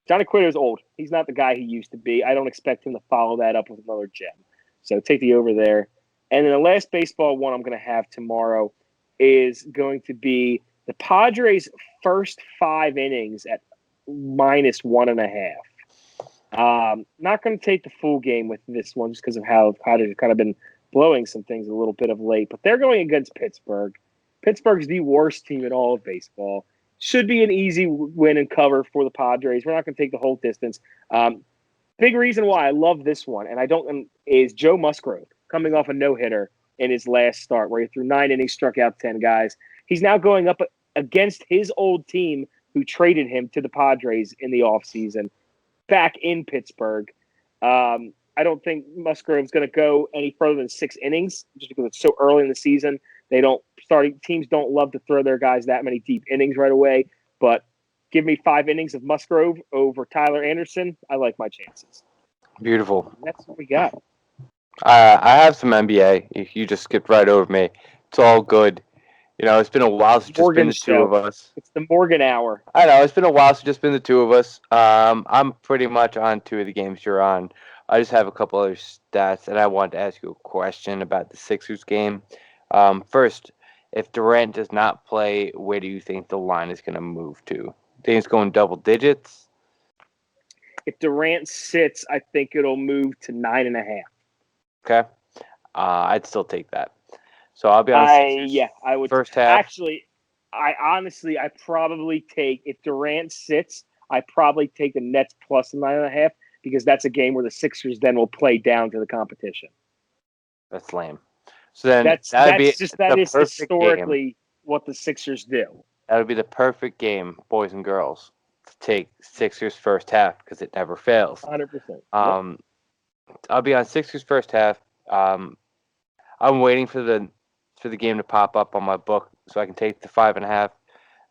Johnny Cueto is old. He's not the guy he used to be. I don't expect him to follow that up with another gem. So take the over there. And then the last baseball one I'm going to have tomorrow is going to be the Padres' first 5 innings at -1.5. Not going to take the full game with this one just because of how the Padres have kind of been blowing some things a little bit of late. But they're going against Pittsburgh. Pittsburgh's the worst team in all of baseball. Should be an easy win and cover for the Padres. We're not going to take the whole distance. big reason why I love this one, and I don't, is Joe Musgrove coming off a no-hitter in his last start where he threw 9 innings, struck out 10 guys. He's now going up against his old team who traded him to the Padres in the offseason back in Pittsburgh. I don't think Musgrove's going to go any further than 6 innings just because it's so early in the season. Teams don't love to throw their guys that many deep innings right away, but give me 5 innings of Musgrove over Tyler Anderson. I like my chances. Beautiful. And that's what we got. I have some NBA. You just skipped right over me. It's all good. It's been a while since just been Morgan the two show. of us. It's the Morgan hour. I know it's been a while since just been the two of us. I'm pretty much on 2 of the games you're on. I just have a couple other stats, and I wanted to ask you a question about the Sixers game. First, if Durant does not play, where do you think the line is going to move to? Think it's going double digits? If Durant sits, I think it'll move to 9.5. Okay, I'd still take that. So I'll be on Sixers I would first half. actually. I probably take, if Durant sits, I probably take the Nets plus 9.5 because that's a game where the Sixers then will play down to the competition. That's lame. So then that'd be That the is perfect game. historically what the Sixers do. That would be the perfect game, boys and girls, to take Sixers first half because it never fails. 100%. Yep. Um, I'll be on Sixers first half. I'm waiting for the game to pop up on my book so I can take the 5.5.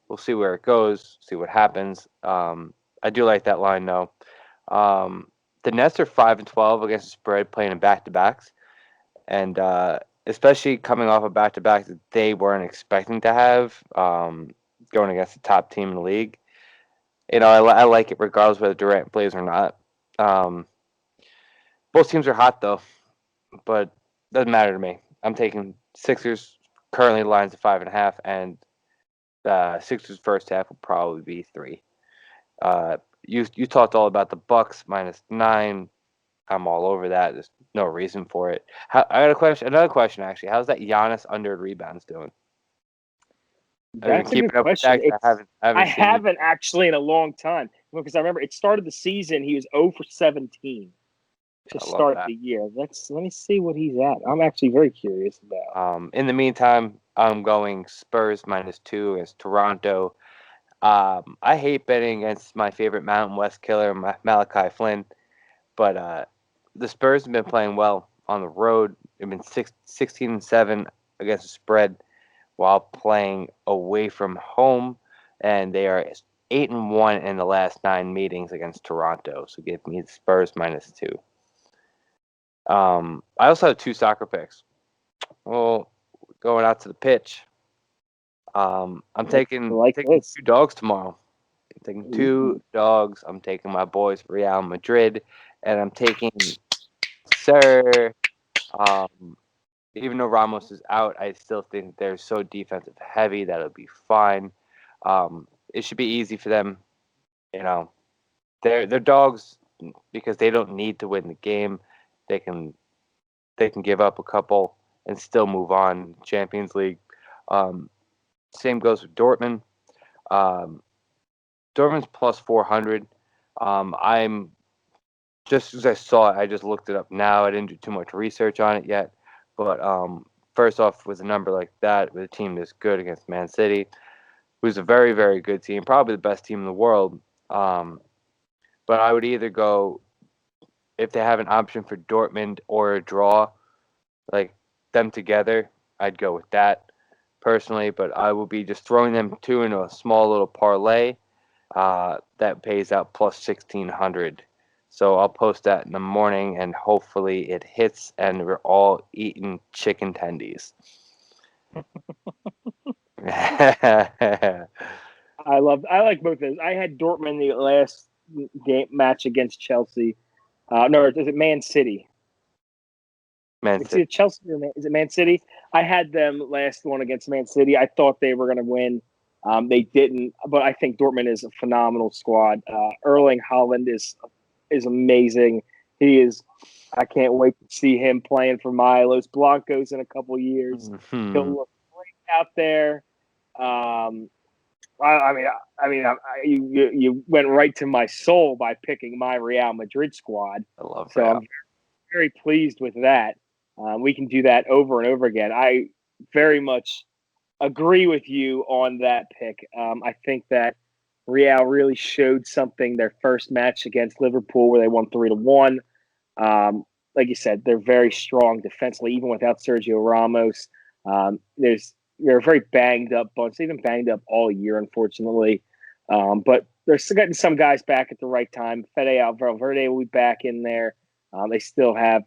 We'll see where it goes, see what happens. I do like that line though. The Nets are 5-12 against the spread, playing in back-to-backs, and especially coming off a back-to-back that they weren't expecting to have, going against the top team in the league. I like it regardless whether Durant plays or not. Both teams are hot though, but doesn't matter to me. I'm taking Sixers currently lines at 5.5, and Sixers first half will probably be 3. You talked all about the Bucks -9. I'm all over that. There's no reason for it. I got a question. Another question actually. How's that Giannis under rebounds doing? Have you been That's a good keeping up with that? question. 'Cause I I haven't seen you. haven't actually in a long time because I remember it started the season. He was 0 for 17 to I love start that. the year. Let me see what he's at. I'm actually very curious about. In the meantime, I'm going Spurs -2 against Toronto. I hate betting against my favorite Mountain West killer, Malachi Flynn, but the Spurs have been playing well on the road. They've been 16-7 against the spread while playing away from home, and they are 8-1 in the last 9 meetings against Toronto. So give me the Spurs -2. I also have 2 soccer picks. Well, going out to the pitch. I'm I taking like taking this. 2 dogs tomorrow. I'm taking Ooh. 2 dogs. I'm taking my boys Real Madrid, and I'm taking Sir. Um, Even though Ramos is out, I still think they're so defensive heavy that it'll be fine. It should be easy for them. You know, they're dogs because they don't need to win the game. They can give up a couple and still move on. Champions League. Um, Same goes with Dortmund. Um, Dortmund's plus 400. I'm just as I saw it, I just looked it up now. I didn't do too much research on it yet, but first off, with a number like that, with a team this good against Man City, who's a very, very good team, probably the best team in the world. Um, but I would either go if they have an option for Dortmund or a draw, like them together. I'd go with that personally, but I will be just throwing them two into a small little parlay that pays out plus 1,600. So I'll post that in the morning, and hopefully it hits, and we're all eating chicken tendies. I like both of those. I had Dortmund the last game match against Chelsea. No, is it Man City? Man It's either City. Chelsea or is it Man City? I had them last one against Man City. I thought they were going to win. They didn't, but I think Dortmund is a phenomenal squad. Erling Haaland is amazing. He is. I can't wait to see him playing for Los Blancos in a couple years. He'll Mhm. look great out there. Um, You went right to my soul by picking my Real Madrid squad. I love So Real. I'm very pleased with that. We can do that over and over again. I very much agree with you on that pick. I think that Real really showed something their first match against Liverpool, where they won 3-1. Like you said, they're very strong defensively, even without Sergio Ramos. They're a very banged up bunch. They've been banged up all year, unfortunately. But they're still getting some guys back at the right time. Fede Valverde will be back in there. They still have.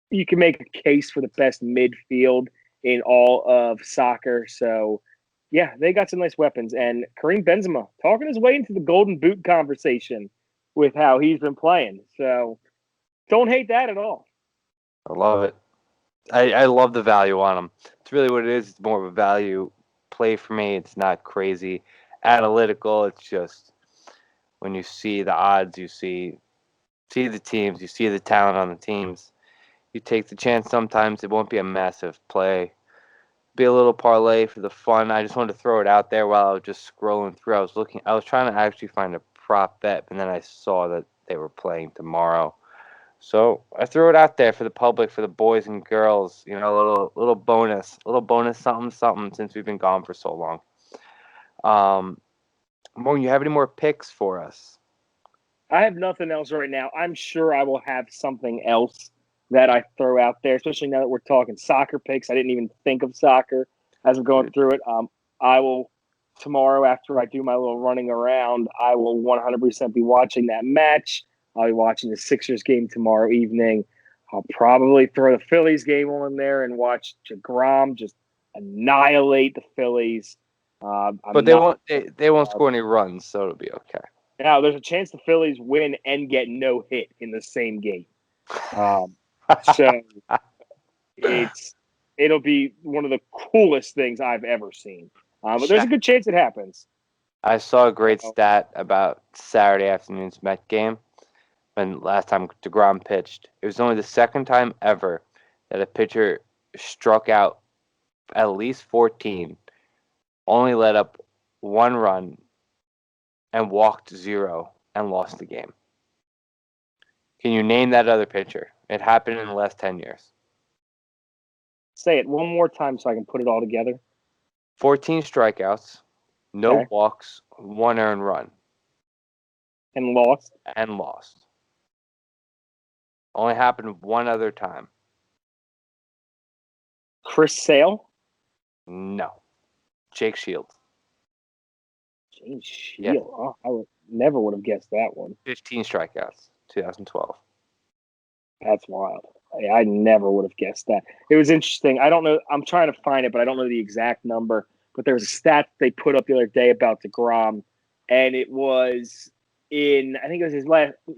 You can make a case for the best midfield in all of soccer. So, yeah, they got some nice weapons. And Karim Benzema talking his way into the Golden Boot conversation with how he's been playing. So, don't hate that at all. I love it. I love the value on them. It's really what it is. It's more of a value play for me. It's not crazy analytical. It's just when you see the odds, you see the teams, you see the talent on the teams. You take the chance. Sometimes it won't be a massive play. Be a little parlay for the fun. I just wanted to throw it out there while I was just scrolling through. I was trying to actually find a prop bet, and then I saw that they were playing tomorrow. So I threw it out there for the public, for the boys and girls. A little bonus, something, something. Since we've been gone for so long. Morgan, you have any more picks for us? I have nothing else right now. I'm sure I will have something else that I throw out there, especially now that we're talking soccer picks. I didn't even think of soccer as I'm going through it. I will tomorrow after I do my little running around. I will 100% be watching that match. I'll be watching the Sixers game tomorrow evening. I'll probably throw the Phillies game on there and watch Degrom just annihilate the Phillies. But I'm they not. won't. They won't score any runs, so it'll be okay. Now, there's a chance the Phillies win and get no hit in the same game. Um, so it'll be one of the coolest things I've ever seen. But there's a good chance it happens. I saw a great So, stat about Saturday afternoon's Met game when last time DeGrom pitched. It was only the second time ever that a pitcher struck out at least 14, only let up one run, and walked zero and lost the game. Can you name that other pitcher? It happened in the last 10 years. say it one more time so I can put it all together. 14 strikeouts, no Okay. walks, one earned run, And lost. and lost. Only happened one other time. Chris Sale. No. Jake Shields. James Yeah, Shield. Oh, I never would have guessed that one. 15 strikeouts, 2012. That's wild. I never would have guessed that. It was interesting. I don't know. I'm trying to find it, but I don't know the exact number. But there was a stat they put up the other day about DeGrom, and it was I think it was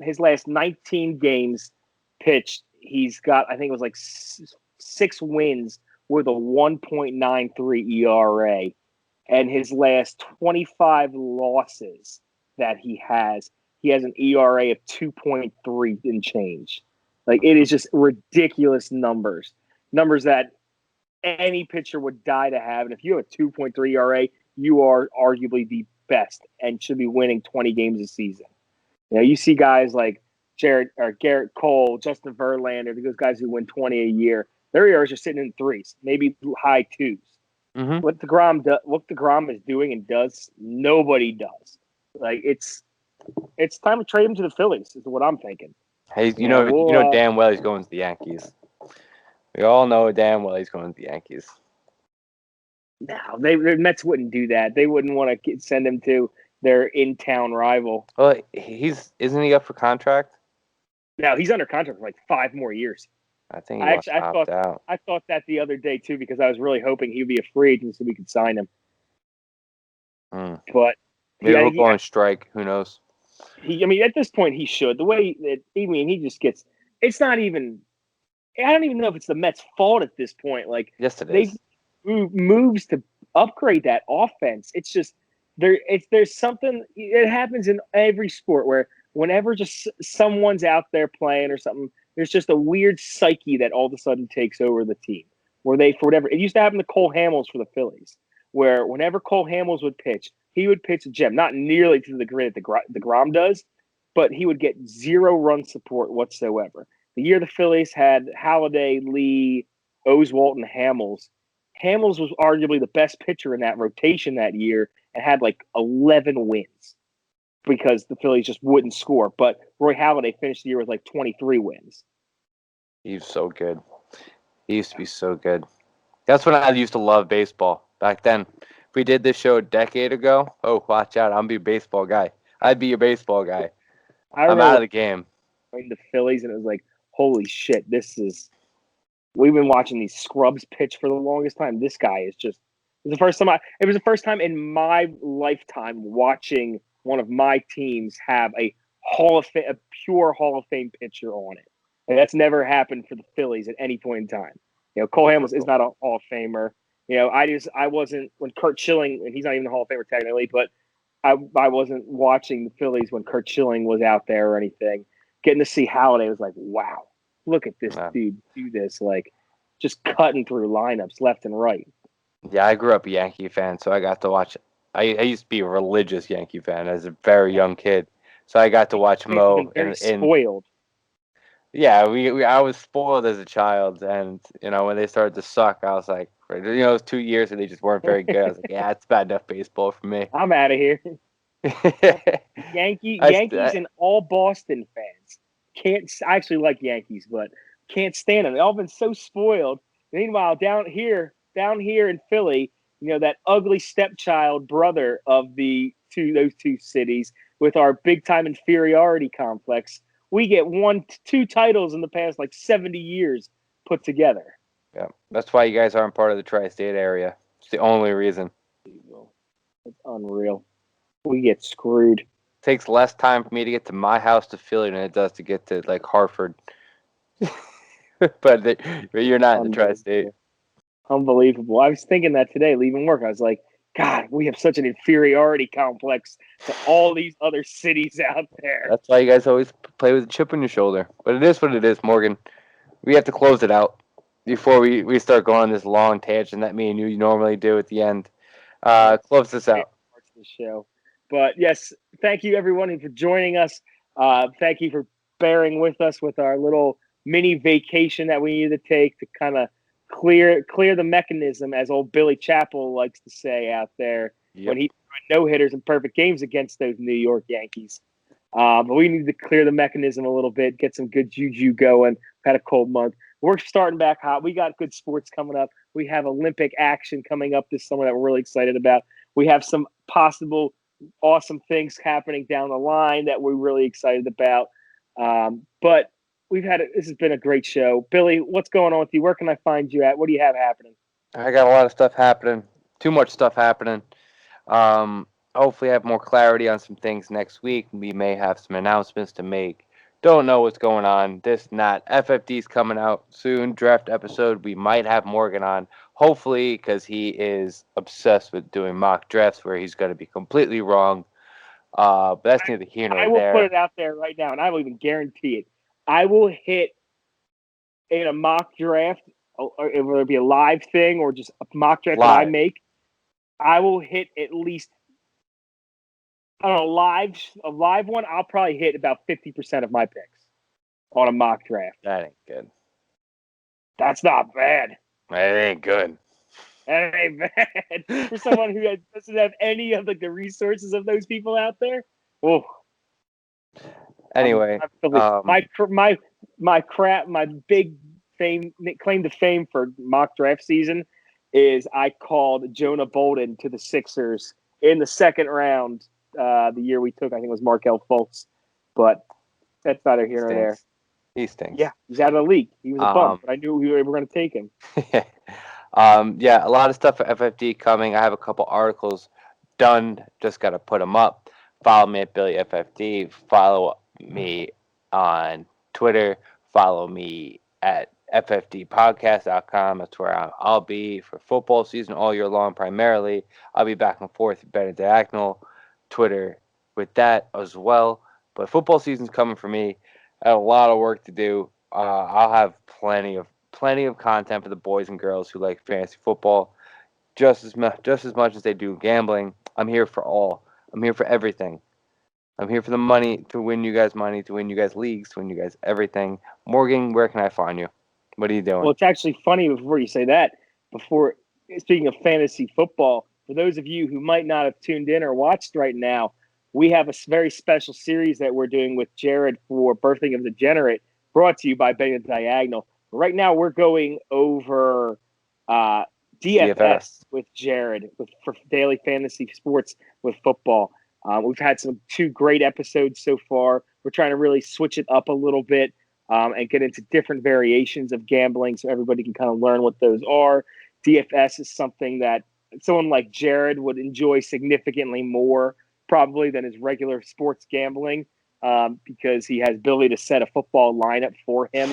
his last 19 games pitched. He's got, I think it was like 6 wins with a 1.93 ERA, and his last 25 losses that he has an ERA of 2.3 and change. Like, it is just ridiculous numbers that any pitcher would die to have. And if you have a 2.3 ERA, you are arguably the best and should be winning 20 games a season. You see guys like Garrett Cole, Justin Verlander, those guys who win 20 a year. Their ERAs are sitting in threes, maybe high twos. Mm-hmm. What DeGrom is doing and does, nobody does. Like, it's time to trade him to the Phillies. Is what I'm thinking. Hey, you know We'll damn well he's going to the Yankees. We all know damn well he's going to the Yankees. no, the Mets wouldn't do that. They wouldn't want to send him to their in-town rival. Well, isn't he up for contract? No, he's under contract for like 5 more years. I think he I wants actually to opt out. I thought that the other day too, because I was really hoping he'd be a free agent so we could sign him. Mm. But Maybe I he'll think go on strike. Who knows? I mean, at this point, he should. The way that he just gets, it's not even. I don't even know if it's the Mets' fault at this point. Like, Yes, it they've is. moves to upgrade that offense. It's just there's something. It happens in every sport where whenever just someone's out there playing or something, there's just a weird psyche that all of a sudden takes over the team. Where they, for whatever, it used to happen to Cole Hamels for the Phillies, where whenever Cole Hamels would pitch, he would pitch a gem, not nearly to the degree that DeGrom does, but he would get 0 run support whatsoever. The year the Phillies had Halladay, Lee, Oswalt, and Hamels, Hamels was arguably the best pitcher in that rotation that year and had like 11 wins because the Phillies just wouldn't score. But Roy Halladay finished the year with like 23 wins. He's so good. He used to be so good. That's when I used to love baseball back then. If we did this show a decade ago, oh, watch out. I'm be a baseball guy. I'd be your baseball guy. I I'm out remember of the game. the Phillies, and it was like, holy shit, this is. We've been watching these scrubs pitch for the longest time. This guy is just. It was the first time It was the first time in my lifetime watching one of my teams have a a pure Hall of Fame pitcher on it, and that's never happened for the Phillies at any point in time. Cole Hamels is not a Hall of Famer. I wasn't when Kurt Schilling, and he's not even a Hall of Famer technically, but I wasn't watching the Phillies when Kurt Schilling was out there or anything. Getting to see Halladay was like, wow, look at this dude do this, like just cutting through lineups left and right. Yeah, I grew up a Yankee fan, so I got to watch. I used to be a religious Yankee fan as a very young kid, so I got to watch Been Mo. very spoiled. Yeah, I was spoiled as a child, and when they started to suck, I was like, it was 2 years and they just weren't very good. I was like, yeah, it's bad enough baseball for me. I'm out of here. Yankees and all Boston fans can't. I actually like Yankees, but can't stand them. They've all been so spoiled. Meanwhile, down here in Philly, that ugly stepchild brother of those two cities with our big time inferiority complex. We get 2 titles in the past like 70 years put together. Yeah, that's why you guys aren't part of the tri-state area. It's the only reason. It's unreal. We get screwed. It takes less time for me to get to my house to Philly than it does to get to like Hartford. but you're not in the tri-state. Unbelievable. I was thinking that today, leaving work. I was like, God, we have such an inferiority complex to all these other cities out there. That's why you guys always play with a chip on your shoulder. But it is what it is, Morgan. We have to close it out before we start going on this long tangent that me and you normally do at the end. Close this out. Parts of the show. But yes, thank you everyone for joining us. Thank you for bearing with us with our little mini vacation that we need to take to kind of clear the mechanism, as old Billy Chappell likes to say out there when he no hitters and perfect games against those New York Yankees. But we need to clear the mechanism a little bit, get some good juju going. Had a cold month. We're starting back hot. We got good sports coming up. We have Olympic action coming up this summer that we're really excited about. We have some possible awesome things happening down the line that we're really excited about. But this has been a great show. Billy, what's going on with you? Where can I find you at? What do you have happening? I got a lot of stuff happening. Too much stuff happening. Hopefully I have more clarity on some things next week. We may have some announcements to make. Don't know what's going on. This, not. FFD's coming out soon. Draft episode. We might have Morgan on. Hopefully, because he is obsessed with doing mock drafts where he's going to be completely wrong. But that's neither here nor there. I will put it out there right now, and I will even guarantee it. I will hit in a mock draft, whether it be a live thing or just a mock draft that I make. I will hit at least, I don't know, a live one. I'll probably hit about 50% of my picks on a mock draft. That ain't good. That's not bad. That ain't good. That ain't bad for someone who doesn't have any of the resources of those people out there. Oh. Anyway, my big claim to fame for mock draft season is I called Jonah Bolden to the Sixers in the second round. The year we took, I think it was Markelle Fultz, but that's neither here nor there. He stinks. Yeah, he's out of the league. He was a bum, but I knew we were going to take him. Yeah, a lot of stuff for FFD coming. I have a couple articles done. Just got to put them up. Follow me at Billy FFD. Follow me on Twitter. Follow me at ffdpodcast.com. That's where I'll be for football season all year long primarily. I'll be back and forth with Benedict Acknell, Twitter with that as well. But football season's coming for me. I have a lot of work to do. I'll have plenty of content for the boys and girls who like fantasy football just as much as they do gambling. I'm here for all. I'm here for everything. I'm here for the money, to win you guys money, to win you guys leagues, to win you guys everything. Morgan, where can I find you? What are you doing? Well, it's actually funny before you say that. Before speaking of fantasy football, for those of you who might not have tuned in or watched right now, we have a very special series that we're doing with Jared for Birthing of the Degenerate, brought to you by Betting the Diagonal. Right now, we're going over uh, DFS DFS. with Jared for daily fantasy sports with football. We've had two great episodes so far. We're trying to really switch it up a little bit and get into different variations of gambling so everybody can kind of learn what those are. DFS is something that someone like Jared would enjoy significantly more probably than his regular sports gambling because he has ability to set a football lineup for him.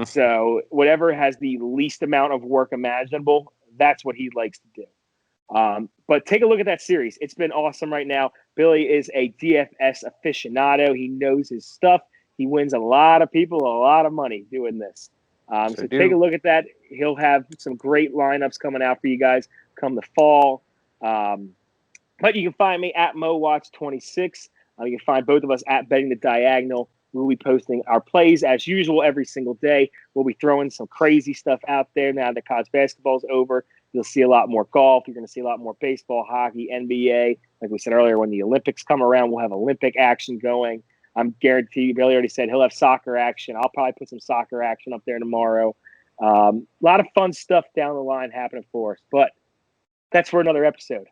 So whatever has the least amount of work imaginable, that's what he likes to do. But take a look at that series. It's been awesome right now. Billy is a DFS aficionado. He knows his stuff. He wins a lot of people a lot of money doing this. So take a look at that. He'll have some great lineups coming out for you guys come the fall. But you can find me at MoWatch26. You can find both of us at Betting the Diagonal. We'll be posting our plays as usual every single day. We'll be throwing some crazy stuff out there now that college basketball's over. You'll see a lot more golf. You're going to see a lot more baseball, hockey, NBA. Like we said earlier, when the Olympics come around, we'll have Olympic action going. I'm guaranteed. Billy already said he'll have soccer action. I'll probably put some soccer action up there tomorrow. A lot of fun stuff down the line happening for us. But that's for another episode.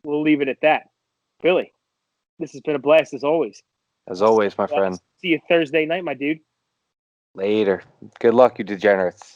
We'll leave it at that. Billy, this has been a blast as always. As always, my friend. See you Thursday night, my dude. Later. Good luck, you degenerates.